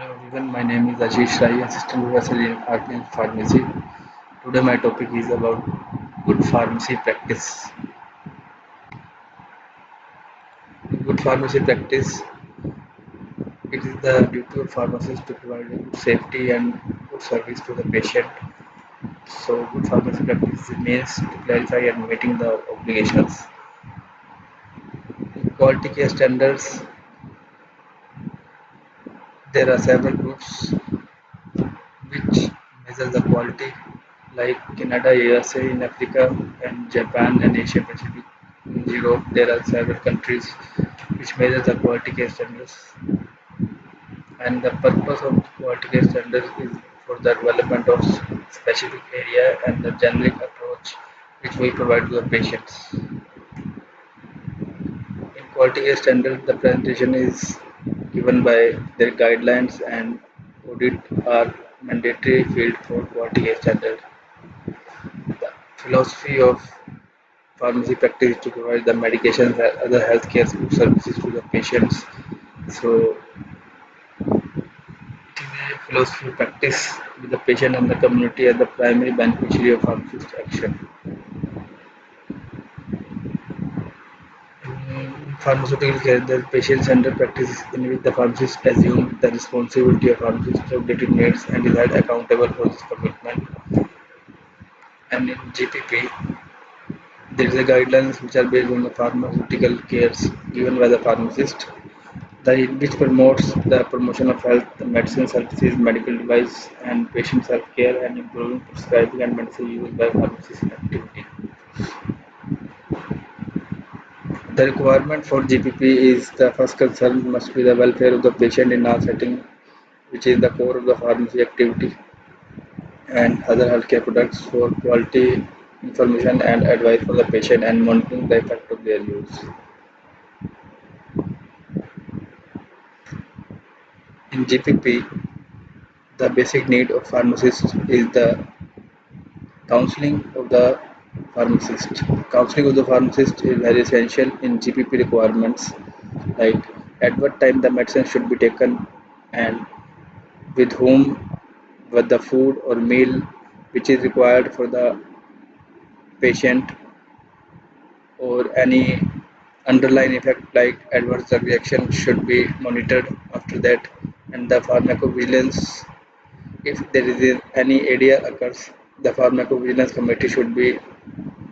Hello everyone, my name is Ashish Rahi, Assistant Professor in RPIIT Pharmacy. Today my topic is about good pharmacy practice. In good pharmacy practice, it is the duty of pharmacist to provide a good safety and good service to the patient. So good pharmacy practice means to clarify and meeting the obligations. In quality care standards, there are several groups which measure the quality like Canada, USA, in Africa, and Japan and Asia Pacific. In Europe, there are several countries which measure the quality care standards, and the purpose of quality care standards is for the development of specific area and the generic approach which we provide to the patients. In quality care standards, the presentation is given by their guidelines and audit are mandatory field for quality care standard. The philosophy of pharmacy practice is to provide the medications and other healthcare services to the patients. So it is a philosophy of practice with the patient and the community as the primary beneficiary of pharmacist action. In pharmaceutical care, the patient-centered practice in which the pharmacist assumes the responsibility of pharmacist's updated needs and is held accountable for his commitment. And in GPP, there is a guidelines which are based on the pharmaceutical cares given by the pharmacist, which promotes the promotion of health, medicine services, medical device, and patient self-care, and improving prescribing and medicine use by pharmacist activity. The requirement for GPP is the first concern must be the welfare of the patient in all settings, which is the core of the pharmacy activity, and other healthcare products for quality information and advice for the patient and monitoring the effect of their use. In GPP, the basic need of pharmacist is the counseling of the pharmacist. Counseling of the pharmacist is very essential in GPP requirements, like at what time the medicine should be taken and with whom, with the food or meal which is required for the patient, or any underlying effect like adverse drug reaction should be monitored after that, and the pharmacovigilance, if there is any ADR occurs, the pharmacovigilance committee should be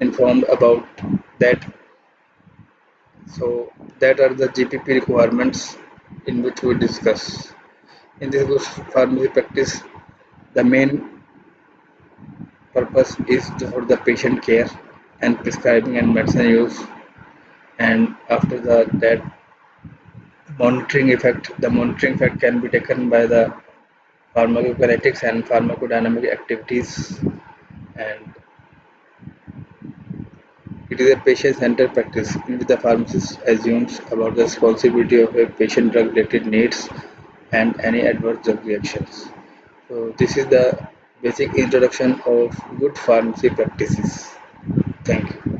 informed about that. So that are the GPP requirements in which we discuss. In this pharmacy practice, the main purpose is for the patient care and prescribing and medicine use, and after that the monitoring effect can be taken by the pharmacokinetics and pharmacodynamic activities, and it is a patient-centered practice in which the pharmacist assumes about the responsibility of a patient drug-related needs and any adverse drug reactions. So this is the basic introduction of good pharmacy practices. Thank you.